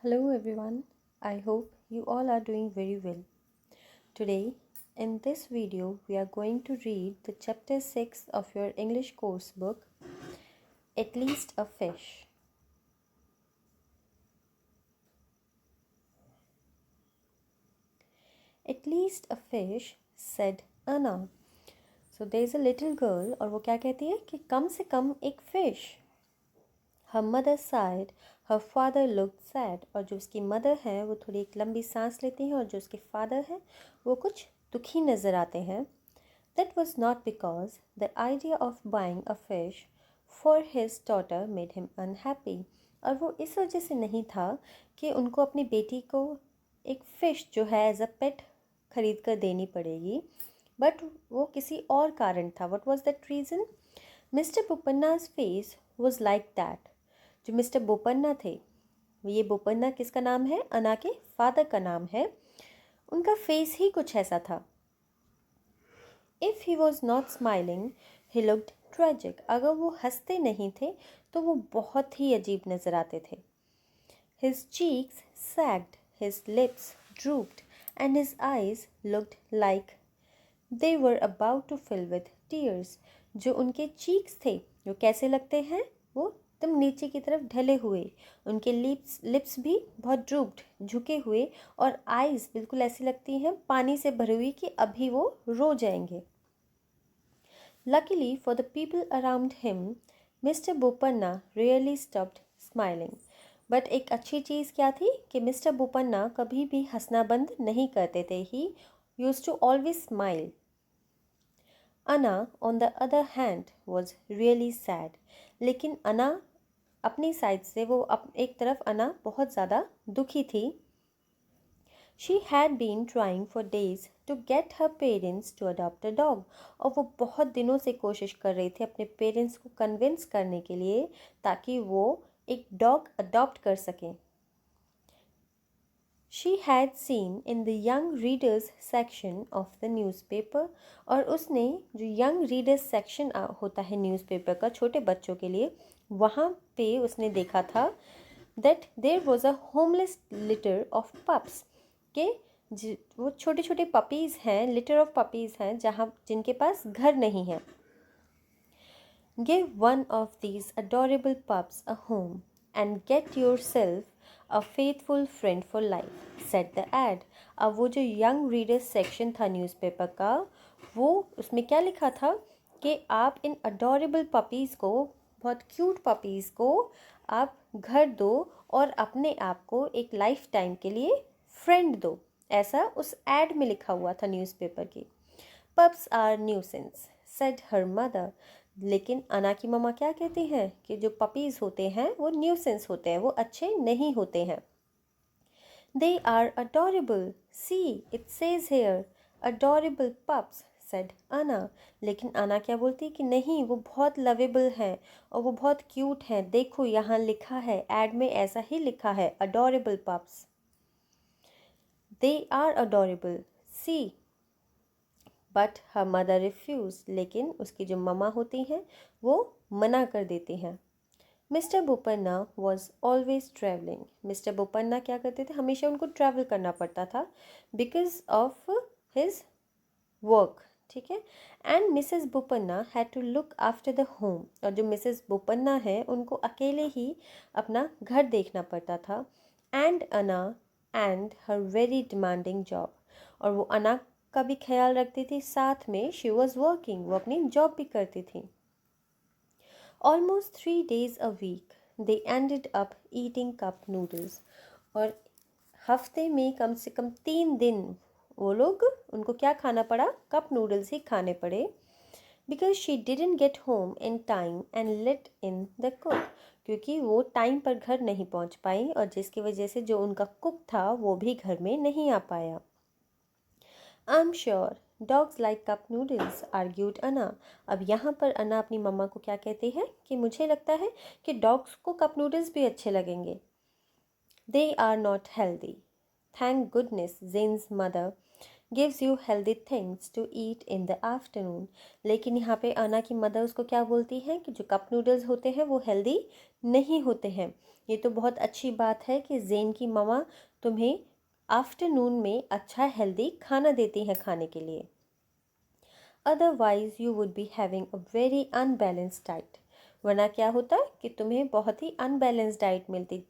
Hello everyone, I hope you all are doing very well. Today, in this video, we are going to read the chapter 6 of your English course book, At Least a Fish. At least a fish, said Anna. So there is a little girl और वो क्या कहती है कि कम से कम एक fish. Her mother sighed, her father looked sad. और जो उसकी मदर है वो थोड़ी एक लंबी सांस लेती हैं और जो उसके फादर हैं वो कुछ दुखी नज़र आते हैं. That was not because the idea of buying a fish for his daughter made him unhappy. और वो इस वजह से नहीं था कि उनको अपनी बेटी को एक फ़िश जो है एज अ पेट खरीद कर देनी पड़ेगी, बट वो किसी और कारण था. What was that reason? Mr. Bopanna's face was like that. जो मिस्टर बोपन्ना थे, ये बोपन्ना किसका नाम है? अना के फादर का नाम है. उनका फेस ही कुछ ऐसा था. If he was not smiling, he looked tragic. अगर वो हंसते नहीं थे तो वो बहुत ही अजीब नज़र आते थे. His cheeks sagged, his lips drooped, and his eyes looked like they were about to fill with tears. जो उनके cheeks थे वो कैसे लगते हैं? वो एकदम नीचे की तरफ ढले हुए, उनके लिप्स भी बहुत ड्रूप्ड झुके हुए, और आईज बिल्कुल ऐसी लगती हैं पानी से भरी हुई कि अभी वो रो जाएंगे. Luckily for the people around him, Mr. Bopanna rarely stopped smiling. But एक अच्छी चीज़ क्या थी कि मिस्टर बोपन्ना कभी भी हंसना बंद नहीं करते थे. ही यूज टू ऑलवेज स्माइल. अना on the other hand was really sad. लेकिन अना अपनी साइड से वो एक तरफ अना बहुत ज़्यादा दुखी थी. She had been trying for days to get her parents to adopt a dog. और वो बहुत दिनों से कोशिश कर रही थी अपने पेरेंट्स को कन्विंस करने के लिए ताकि वो एक डॉग अडॉप्ट कर सकें. She had seen in the young readers section of the newspaper. और उसने जो young readers section होता है न्यूज़पेपर का छोटे बच्चों के लिए, वहाँ पे उसने देखा था that there was a homeless litter of pups. के वो छोटे छोटे पपीज़ हैं, लिटर ऑफ पपीज़ हैं जहाँ जिनके पास घर नहीं है. Give one of these adorable pups a home and get yourself a faithful friend for life, said the ad. अब वो जो यंग रीडर्स सेक्शन था न्यूज़पेपर का, वो उसमें क्या लिखा था कि आप इन अडोरेबल पपीज़ को, बहुत क्यूट पपीज़ को आप घर दो और अपने आप को एक लाइफ टाइम के लिए फ्रेंड दो. ऐसा उस एड में लिखा हुआ था न्यूज़पेपर की. Pups are nuisance, said her mother. लेकिन अना की मम्मा क्या कहती हैं कि जो पपीज़ होते हैं वो न्यूसेंस होते हैं, वो अच्छे नहीं होते हैं. They are adorable, see it says here adorable pups, said Anna. लेकिन अना क्या बोलती है कि नहीं, वो बहुत लवेबल हैं और वो बहुत क्यूट हैं. देखो यहाँ लिखा है, एड में ऐसा ही लिखा है, adorable pups. They are adorable, see. But her mother refuse. लेकिन उसकी जो ममा होती हैं वो मना कर देती हैं. Mister Bopanna was always travelling. Mister Bopanna क्या करते थे? हमेशा उनको ट्रैवल करना पड़ता था बिकॉज ऑफ हिज वर्क. ठीक है. And Mrs Boppanna had to look after the home. और जो मिसेस बोपन्ना है उनको अकेले ही अपना घर देखना पड़ता था. एंड अना and her very demanding job. और वो अना का भी ख्याल रखती थी, साथ में शी वॉज वर्किंग, वो अपनी जॉब भी करती थी. Almost 3 days a week they ended up eating cup noodles. और हफ्ते में कम से कम 3 दिन वो लोग, उनको क्या खाना पड़ा? कप नूडल्स ही खाने पड़े. Because she didn't get home in time and let in the cook. क्योंकि वो टाइम पर घर नहीं पहुंच पाई और जिसकी वजह से जो उनका कुक था वो भी घर में नहीं आ पाया. आई am sure dogs like cup noodles, argued अना. अब यहाँ पर अना अपनी मम्मा को क्या कहती है कि मुझे लगता है कि डॉग्स को कप नूडल्स भी अच्छे लगेंगे. They are not healthy, thank goodness, Jen's mother gives you healthy things to eat in the afternoon. लेकिन यहाँ पे अना की मदर उसको क्या बोलती हैं कि जो कप नूडल्स होते हैं वो हेल्दी नहीं होते हैं। ये तो बहुत अच्छी बात है कि ज़ेन की ममा तुम्हें आफ्टरनून में अच्छा हेल्दी खाना देती हैं खाने के लिए। Otherwise you would be having a very unbalanced diet. वरना क्या होता है कि तुम्हें बहुत ही अनबैलेंस्ड डाइट मिलती,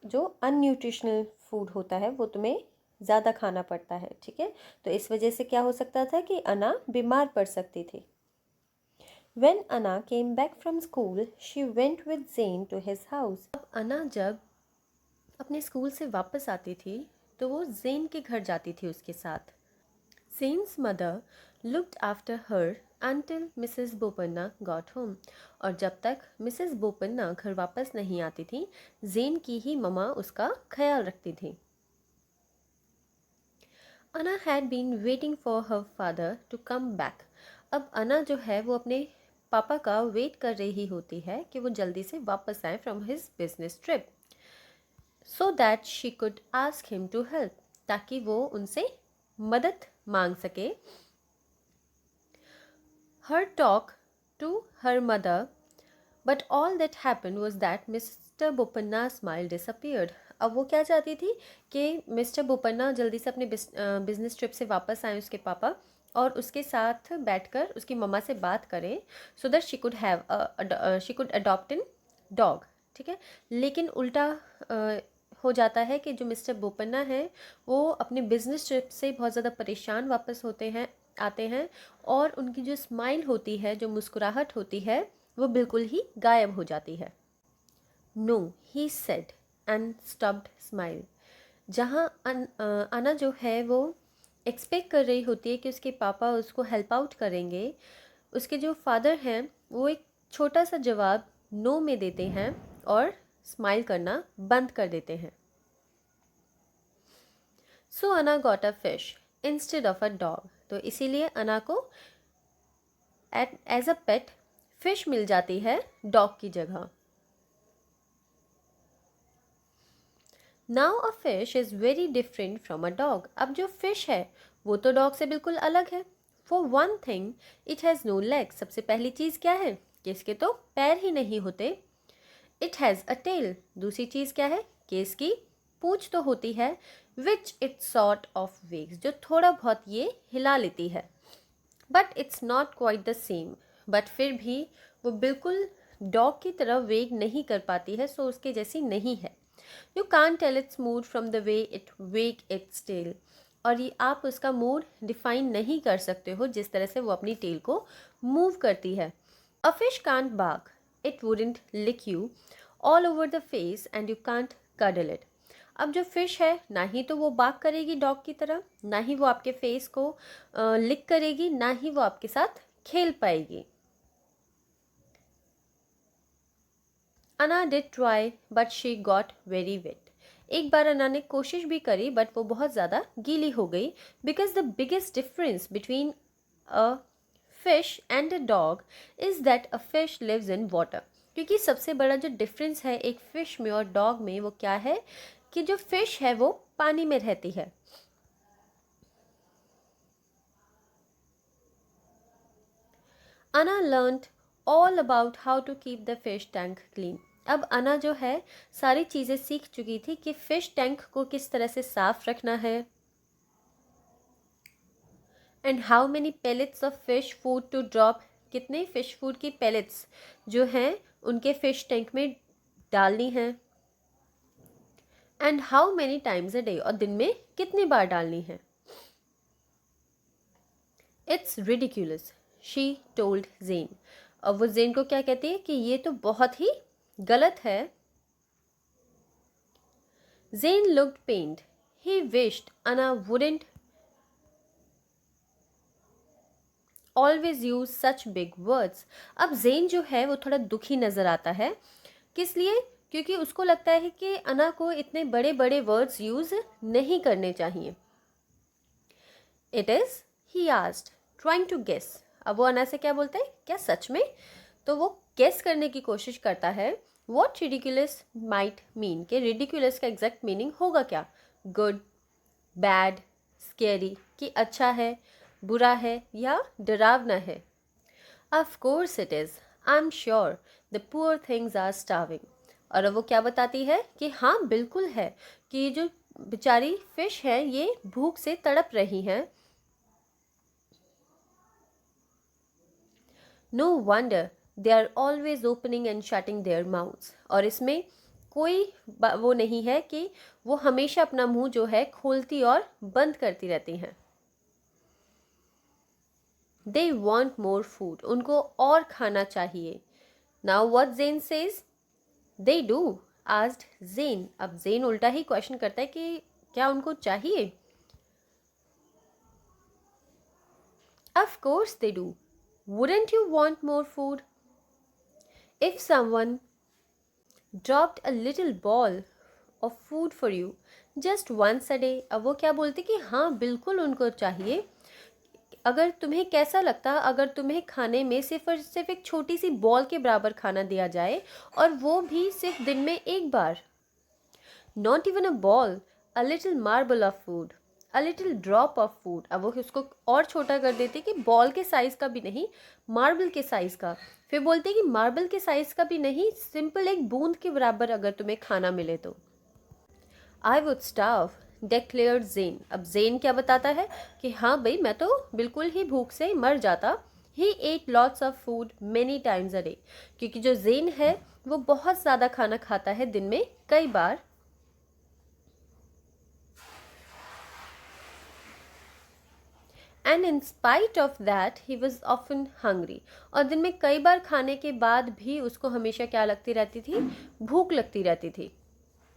जो अनन्यूट्रिशनल फूड होता है वो तुम्हें ज़्यादा खाना पड़ता है। ठीक है, तो इस वजह से क्या हो सकता था कि अना बीमार पड़ सकती थी। When Anna came back from school, she went with Zain to his house. अब अना जब अपने स्कूल से वापस आती थी तो वो ज़ेन के घर जाती थी उसके साथ। Zane's mother looked after her until Mrs. Bopanna got home. और जब तक मिसेस बोपन्ना घर वापस नहीं आती थी, ज़ेन की ही ममा उसका ख्याल रखती थी। Anna had been waiting for her father to come back. अब अना जो है वो अपने पापा का वेट कर रही होती है कि वो जल्दी से वापस आए from his business trip, so that she could ask him to help, ताकि वो उनसे मदद मांग सके। Her talk to her mother, but all that happen was that Mr Boppanna smile disappeared. अब वो क्या चाहती थी कि मिस्टर बोपन्ना जल्दी से अपने बिजनेस ट्रिप से वापस आए उसके पापा, और उसके साथ बैठकर उसकी मम्मा से बात करें, so that she could adopt an dog. ठीक है, लेकिन उल्टा हो जाता है कि जो मिस्टर बोपन्ना है वो अपने बिजनेस ट्रिप से बहुत ज़्यादा परेशान वापस आते हैं, और उनकी जो स्माइल होती है, जो मुस्कुराहट होती है, वो बिल्कुल ही गायब हो जाती है। No, he said and stopped smile. जहाँ अना जो है वो एक्सपेक्ट कर रही होती है कि उसके पापा उसको हेल्प आउट करेंगे, उसके जो फादर हैं वो एक छोटा सा जवाब नो में देते हैं और स्माइल करना बंद कर देते हैं। सो अना got a fish instead of a dog. तो इसीलिए अना को एज अ पेट फिश मिल जाती है डॉग की जगह। Now a fish is very different from a dog. अब जो फिश है वो तो डॉग से बिल्कुल अलग है। For one thing it has no legs. सबसे पहली चीज़ क्या है कि इसके तो पैर ही नहीं होते। It has a tail. दूसरी चीज़ क्या है कि इसकी पूंछ तो होती है, विच इट सॉर्ट ऑफ वेग्स, जो थोड़ा बहुत ये हिला लेती है। But it's not quite the same. But फिर भी वो बिल्कुल डॉग की तरह वेग नहीं कर पाती है, सो उसके जैसी नहीं है। You can tell its mood from the way it wags its tail. और ये आप उसका मूड डिफाइन नहीं कर सकते हो जिस तरह से वो अपनी टेल को मूव करती है। A fish can't bark, it wouldn't lick you all over the face and you can't cuddle it. अब जो फिश है ना ही तो वो बार्क करेगी डॉग की तरह, ना ही वो आपके फेस को लिक करेगी, ना ही वो आपके साथ खेल पाएगी। Anna did try but she got very wet. एक बार अना ने कोशिश भी करी बट वो बहुत ज़्यादा गीली हो गई। Because the biggest difference between a fish and a dog is that a fish lives in water. क्योंकि सबसे बड़ा जो डिफरेंस है एक फ़िश में और डॉग में वो क्या है कि जो फिश है वो पानी में रहती है। Anna learned all about how to keep the fish tank clean. अब अना जो है सारी चीज़ें सीख चुकी थी कि फ़िश टैंक को किस तरह से साफ रखना है, and how many pellets of fish food to drop, कितने फिश फूड की पेलेट्स जो हैं उनके फिश टैंक में डालनी है, and how many times a day, और दिन में कितनी बार डालनी है। It's ridiculous, she told Jen. अब वो जेन को क्या कहती है कि ये तो बहुत ही गलत है। जेन लुक्ड पेन्ड, ही विश्ड अना wouldn't always use such big words. अब जेन जो है वो थोड़ा दुखी नज़र आता है। किस लिए? क्योंकि उसको लगता है कि अना को इतने बड़े बड़े वर्ड्स यूज़ नहीं करने चाहिए। It is, he asked, trying to guess. अब वो अना से क्या बोलता है, क्या सच में? तो वो गेस करने की कोशिश करता है वॉट रिडिकुलस माइट मीन, कि रिडिकुलस का एग्जैक्ट मीनिंग होगा क्या। गुड, बैड, स्केरी कि अच्छा है, बुरा है या डरावना है। Of course it is, I am sure the poor things are starving. और अब वो क्या बताती है कि हाँ बिल्कुल है कि ये जो बेचारी फिश है ये भूख से तड़प रही हैं। No wonder they are always opening and shutting their mouths. और इसमें कोई वो नहीं है कि वो हमेशा अपना मुंह जो है खोलती और बंद करती रहती हैं। दे वॉन्ट मोर फूड, उनको और खाना चाहिए। Now what Zen says, they do asked Zen. अब ज़ेन उल्टा ही क्वेश्चन करता है कि क्या उनको चाहिए। Of course they do, wouldn't you want more food. If someone dropped a little ball of food for you just once a day। अब वो क्या बोलती कि हाँ बिल्कुल उनको चाहिए। अगर तुम्हें कैसा लगता अगर तुम्हें खाने में सिर्फ और सिर्फ एक छोटी सी बॉल के बराबर खाना दिया जाए और वो भी सिर्फ दिन में एक बार। Not even a ball, a little marble of food, a little drop of food. अब वो उसको और छोटा कर देती कि बॉल के साइज़ का भी नहीं, मार्बल के साइज़ का। फिर बोलते कि मार्बल के साइज़ का भी नहीं, सिंपल एक बूंद के बराबर अगर तुम्हें खाना मिले तो। I would starve declared Zen. अब ज़ेन क्या बताता है कि हाँ भाई मैं तो बिल्कुल ही भूख से मर जाता। He ate lots of food many times a day, क्योंकि जो ज़ेन है वो बहुत ज़्यादा खाना खाता है दिन में कई बार। And in spite of that he was often hungry. और दिन में कई बार खाने के बाद भी उसको हमेशा क्या लगती रहती थी, भूख लगती रहती थी।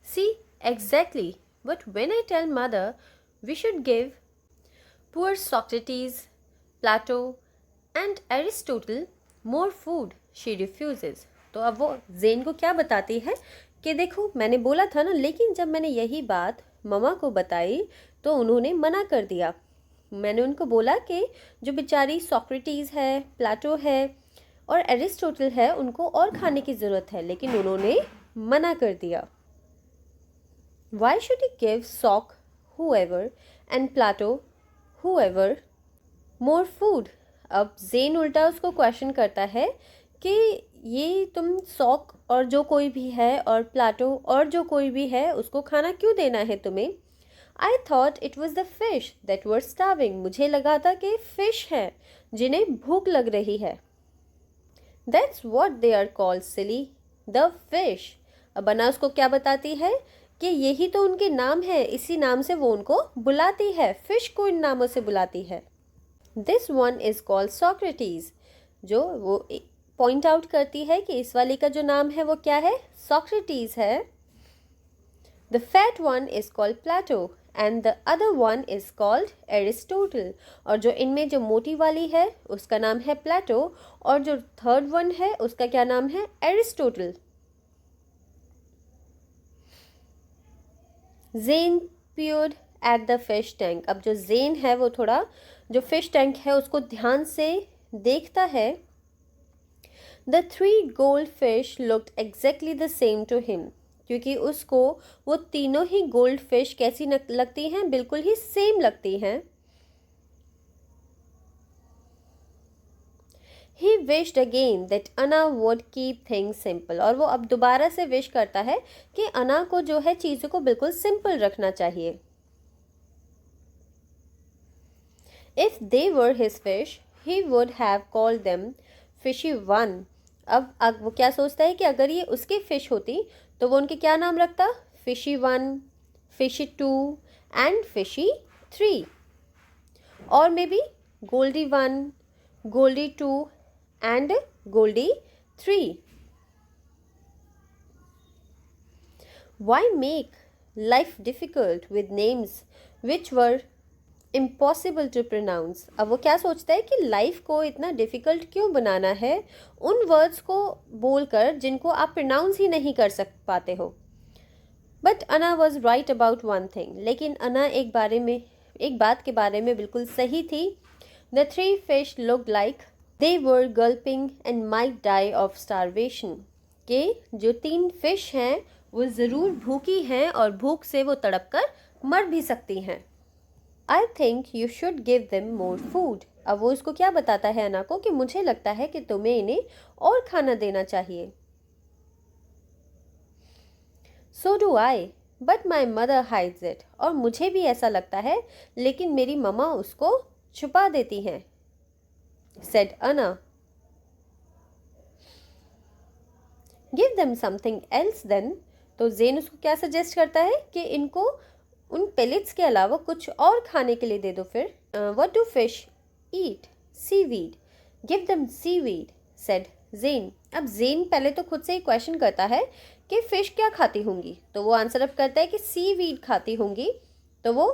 See exactly but when I tell mother we should give poor Socrates, Plato and Aristotle more food, she refuses. तो अब वो ज़ेन को क्या बताती है कि देखो मैंने बोला था ना, लेकिन जब मैंने यही बात ममा को बताई तो उन्होंने मना कर दिया। मैंने उनको बोला कि जो बेचारी सॉक्रेटिस है, प्लेटो है और एरिस्टोटल है उनको और खाने की ज़रूरत है, लेकिन उन्होंने मना कर दिया। Why should he give Sock however and Plato however more food. अब ज़ेन उल्टा उसको क्वेश्चन करता है कि ये तुम सॉक और जो कोई भी है और प्लेटो और जो कोई भी है उसको खाना क्यों देना है तुम्हें। I thought it was the fish that were starving. मुझे लगा था कि फिश है जिन्हें भूख लग रही है। That's what they are called silly, the fish. अब अना उसको क्या बताती है कि यही तो उनके नाम है, इसी नाम से वो उनको बुलाती है, फिश को इन नामों से बुलाती है। This one is called Socrates. जो वो पॉइंट आउट करती है कि इस वाली का जो नाम है वो क्या है, सॉक्रेटिस है। The fat one is called Plato and the other one is called Aristotle. और जो इनमें जो मोटी वाली है उसका नाम है प्लेटो और जो थर्ड वन है उसका क्या नाम है, Aristotle. Zen peered at the fish tank. अब जो ज़ेन है वो थोड़ा जो फिश टैंक है उसको ध्यान से देखता है। The three gold fish looked exactly the same to him. क्योंकि उसको वो तीनों ही गोल्ड फिश कैसी लगती हैं, बिल्कुल ही सेम लगती हैं। ही विश्ड अगेन दैट अना वुड कीप थिंग्स सिंपल। और वो अब दोबारा से विश करता है कि अना को जो है चीज़ों को बिल्कुल सिंपल रखना चाहिए। If they were his fish he would have called them fishy one. अब वो क्या सोचता है कि अगर ये उसकी फिश होती तो वो उनके क्या नाम रखता, fishy one, fishy two and fishy three, और maybe goldie one, goldie two and Goldie 3. Why make life difficult with names which were impossible to pronounce। अब वो क्या सोचता है कि लाइफ को इतना डिफ़िकल्ट क्यों बनाना है उन वर्ड्स को बोलकर जिनको आप प्रोनाउंस ही नहीं कर पाते हो। बट अना was right about one thing. लेकिन अना एक बात के बारे में बिल्कुल सही थी। The three fish looked like they were gulping and might die of starvation। के जो तीन फिश हैं वो ज़रूर भूखी हैं और भूख से वो तड़प कर मर भी सकती हैं। I think you should give them more food. अब वो उसको क्या बताता है अना को कि मुझे लगता है कि तुम्हें इन्हें और खाना देना चाहिए। So do I, but my mother hides it. और मुझे भी ऐसा लगता है, लेकिन मेरी मम्मा उसको छुपा देती हैं, said Anna. Give them something else then. तो जेन उसको क्या सजेस्ट करता है कि इनको उन पेलेट्स के अलावा कुछ और खाने के लिए दे दो फिर। What do fish eat? Seaweed. Give them seaweed, said Jen. अब जेन पहले तो खुद से ही क्वेश्चन करता है कि फिश क्या खाती होंगी, तो वो आंसर अप करता है कि सीवीड खाती होंगी। तो वो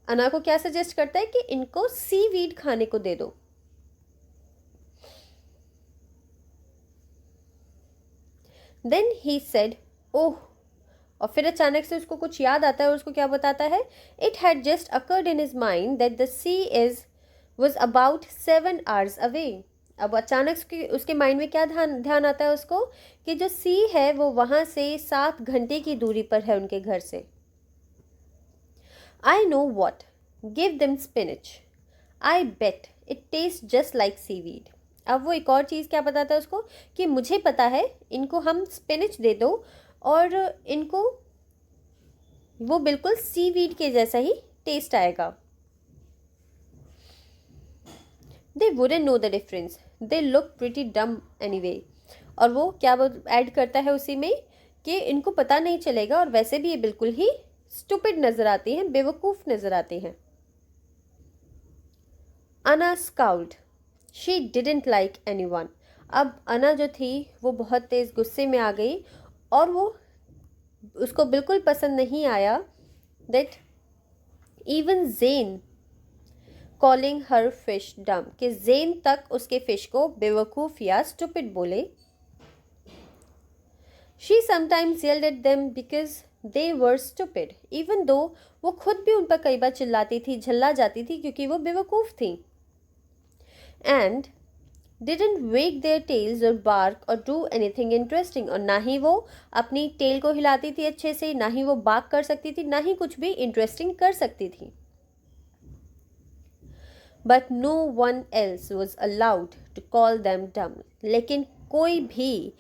अना को क्या सजेस्ट करता है कि इनको सीवीड खाने को दे दो। देन ही सेड ओह। और फिर अचानक से उसको कुछ याद आता है और उसको क्या बताता है, it had just occurred in his mind that the sea is was about 7 hours away. अब अचानक उसके माइंड में क्या ध्यान ध्यान आता है उसको कि जो सी है वो वहाँ से 7 घंटे की दूरी पर है उनके घर से। I know what, give them spinach, I bet it taste just like seaweed. अब वो एक और चीज़ क्या बताता है उसको कि मुझे पता है, इनको हम स्पिनिच दे दो और इनको वो बिल्कुल सीवीड के जैसा ही टेस्ट आएगा। They wouldn't know the difference, they look pretty डम एनीवे। और वो क्या ऐड करता है उसी में कि इनको पता नहीं चलेगा और वैसे भी ये बिल्कुल ही स्टूपिड नज़र आती हैं, बेवकूफ़ नज़र आती हैं। अना स्काउल्ड, शी डिडेंट लाइक एनीवन। अब अना जो थी वो बहुत तेज़ गुस्से में आ गई और वो उसको बिल्कुल पसंद नहीं आया that even Jen calling her fish dumb, कि जेन तक उसके फिश को बेवकूफ़ या स्टूपिड बोले। She sometimes yelled at them because they were stupid, even though वो खुद भी उन पर कई बार चिल्लाती थी, झल्ला जाती थी क्योंकि वो बेवकूफ़ थी। And didn't wag their tails or bark or do anything interesting। और ना ही वो अपनी टेल को हिलाती थी अच्छे से, ना ही वो बाक कर सकती थी, ना ही कुछ भी इंटरेस्टिंग कर सकती थी। But no one else was allowed to call them dumb। लेकिन कोई भी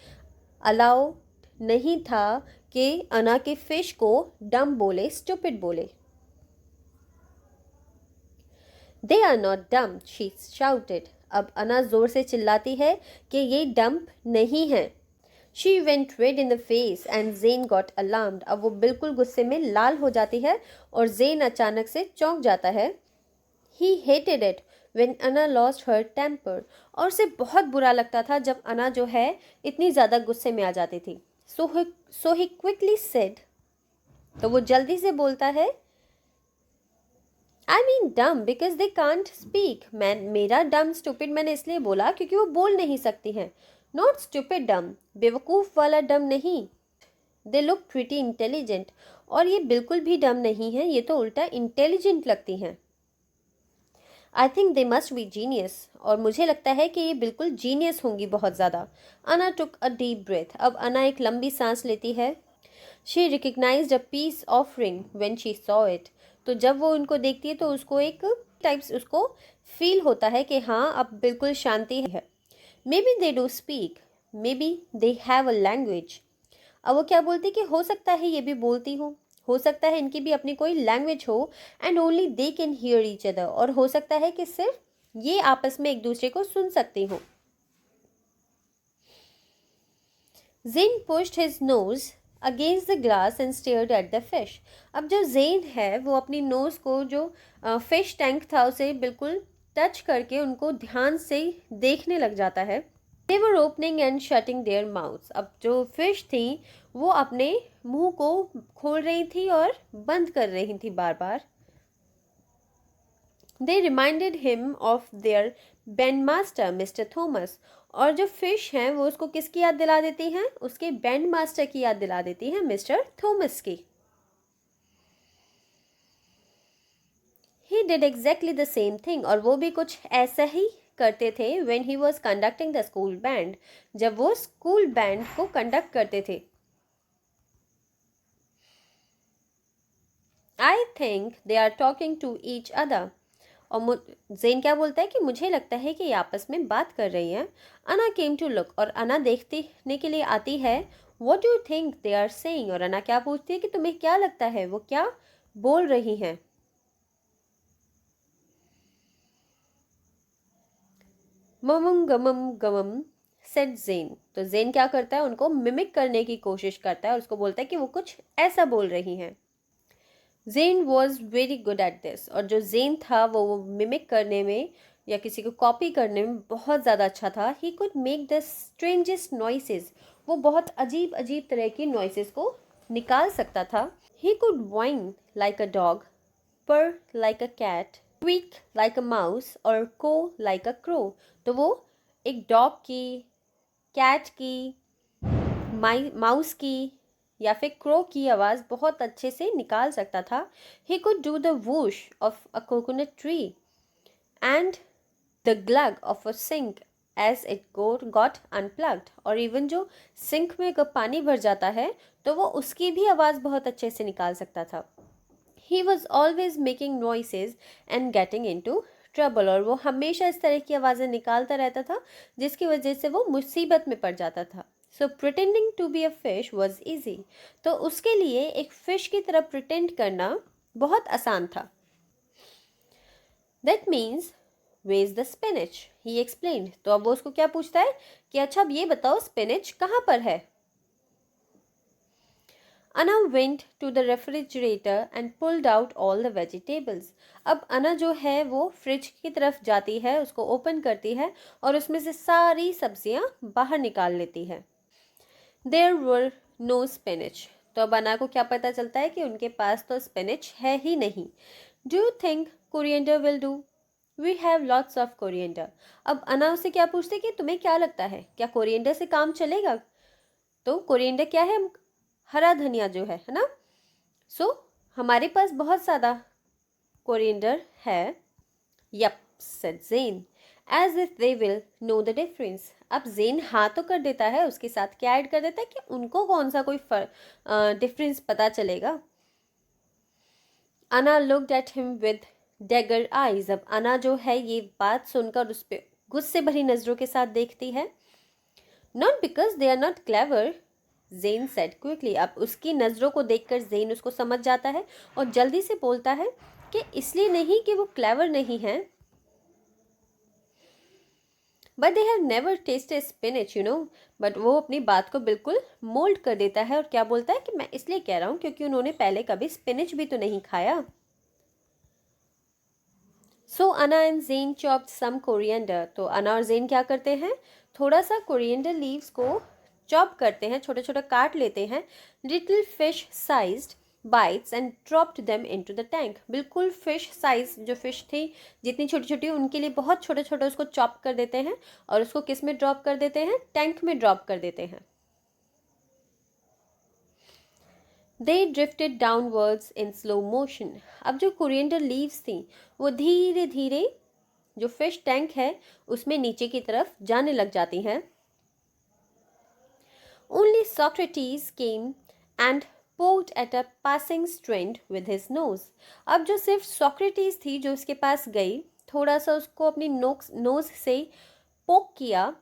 अलाउ नहीं था कि अना के फिश को डम बोले, स्टूपिड बोले। They are not dumb, she shouted। अब अना जोर से चिल्लाती है कि ये डम्प नहीं है। She went red in the face and Zayn got alarmed। अब वो बिल्कुल गुस्से में लाल हो जाती है और जेन अचानक से चौंक जाता है। He hated it when Anna lost her temper। और उसे बहुत बुरा लगता था जब अना जो है इतनी ज़्यादा गुस्से में आ जाती थी। So he quickly said, तो वो जल्दी से बोलता है, I mean dumb because they can't speak। मेरा dumb stupid मैंने इसलिए बोला क्योंकि वो बोल नहीं सकती हैं। Not stupid dumb, बेवकूफ़ वाला dumb नहीं। They look pretty intelligent। और ये बिल्कुल भी dumb नहीं है, ये तो उल्टा intelligent लगती हैं। I think they must be genius। और मुझे लगता है कि ये बिल्कुल genius होंगी बहुत ज़्यादा। Anna took a deep breath। अब अना एक लंबी सांस लेती है। She recognized a peace offering when she saw it। तो जब वो उनको देखती है तो उसको एक टाइप्स उसको फील होता है कि हाँ अब बिल्कुल शांति है। May be they do speak, may be they have a language. अब वो क्या बोलती कि हो सकता है ये भी बोलती हो सकता है इनकी भी अपनी कोई लैंग्वेज हो and only they can hear each other. और हो सकता है कि सिर्फ ये आपस में एक दूसरे को सुन सकती हो। Jen pushed his nose against the glass and stared at the fish. अब जो जेन है वो अपनी नोज़ को जो फिश टैंक था उसे बिल्कुल टच करके उनको ध्यान से देखने लग जाता है। They were opening and shutting their mouths. अब जो फिश थी वो अपने मुंह को खोल रही थी और बंद कर रही थी बार बार। They reminded him of their band master Mister Thomas. और जो फिश हैं वो उसको किसकी याद दिला देती हैं? उसके बैंड मास्टर की याद दिला देती हैं, मिस्टर थॉमस की। He did exactly the same thing. और वो भी कुछ ऐसा ही करते थे when he was conducting the school band, जब वो स्कूल बैंड को कंडक्ट करते थे। I think they are talking to each other. और जेन क्या बोलता है कि मुझे लगता है कि ये आपस में बात कर रही हैं। अना केम टू लुक, और अना देखने के लिए आती है। What do you think they are saying, और अना क्या पूछती है कि तुम्हें क्या लगता है वो क्या बोल रही हैं। ममम गमम गमम सेड जेन। तो जेन क्या करता है, उनको मिमिक करने की कोशिश करता है और उसको बोलता है कि वो कुछ ऐसा बोल रही हैं। Jen was very good at this, और जो जेन था वो मिमिक करने में या किसी को कॉपी करने में बहुत ज़्यादा अच्छा था। He could make the strangest noises, वो बहुत अजीब अजीब तरह की नॉइसेस को निकाल सकता था। He could whine like a dog, purr like a cat, squeak like a mouse और को लाइक अ क्रो। तो वो एक डॉग की, कैट की, माउस की या फिर क्रो की आवाज़ बहुत अच्छे से निकाल सकता था। He could do the whoosh of a coconut tree and the glug of a sink as it got unplugged. और इवन जो सिंक में जब पानी भर जाता है तो वो उसकी भी आवाज़ बहुत अच्छे से निकाल सकता था। He was always making noises and getting in to trouble, और वो हमेशा इस तरह की आवाज़ें निकालता रहता था जिसकी वजह से वो मुसीबत में पड़ जाता था। So pretending to be a fish was easy, तो उसके लिए एक फिश की तरह प्रिटेंड करना बहुत आसान था। That means way is the spinach, he explained. तो अब वो उसको क्या पूछता है कि अच्छा अब ये बताओ स्पिनिच कहाँ पर है। Anna went to the refrigerator and pulled out all the vegetables. अब अना जो है वो फ्रिज की तरफ जाती है, उसको ओपन करती है और उसमें से सारी सब्जियां बाहर निकाल लेती है। There were no spinach. तो अब अना को क्या पता चलता है कि उनके पास तो स्पिनिच है ही नहीं। Do you think coriander will do? We have lots of coriander. अब अना उससे क्या पूछते कि तुम्हें क्या लगता है, क्या कोरिएंडर से काम चलेगा? तो कोरिएंडर क्या है, हरा धनिया जो है ना। सो हमारे पास बहुत ज़्यादा कोरिएंडर है। Yup said Jen, as if they will know the difference. अब जेन हाँ तो कर देता है, उसके साथ क्या ऐड कर देता है कि उनको कौन सा कोई डिफरेंस पता चलेगा। Anna looked at him with dagger eyes. अब अना जो है ये बात सुनकर उस पर गुस्से भरी नज़रों के साथ देखती है। Not because they are not clever, Jen said quickly. अब उसकी नज़रों को देखकर जेन उसको समझ जाता है और जल्दी से बोलता है कि इसलिए नहीं कि वो क्लेवर नहीं है, but they have never tested spinach you know. But वो अपनी बात को बिल्कुल मोल्ड कर देता है और क्या बोलता है कि मैं इसलिए कह रहा हूँ क्योंकि उन्होंने पहले कभी स्पिनच भी तो नहीं खाया। So Anna and Jen chopped some coriander. तो अना और जेन क्या करते हैं, थोड़ा सा कोरिएंडर लीव्स को चॉप करते हैं, छोटे छोटे काट लेते हैं। Little fish sized bytes and dropped them into the tank. बिल्कुल फिश साइज, जो फिश थी जितनी छोटी छोटी उनके लिए बहुत छोटे छोटे उसको चॉप कर देते हैं और उसको किस में ड्रॉप कर देते हैं, टैंक में ड्रॉप कर देते हैं। They drifted downwards in slow motion. अब जो कोरिएंडर लीव्स थी वो धीरे धीरे जो फिश टैंक है उसमें नीचे की तरफ जाने लग जाती हैं। Only Socrates came and poked at a passing strand with his nose. अब जो सिर्फ सॉक्रेटिस थी जो उसके पास गई, थोड़ा सा उसको अपनी नोज से पोक किया।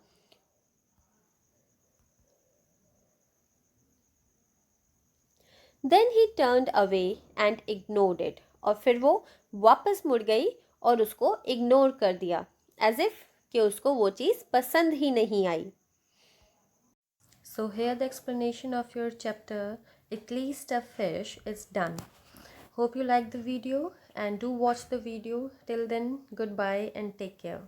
Then he turned away and ignored it. और फिर वो वापस मुड़ गई और उसको इग्नोर कर दिया, एज इफ कि उसको वो चीज़ पसंद ही नहीं आई। So here the explanation of your chapter At Least a Fish is done. Hope you liked the video and do watch the video. Till then, goodbye and take care.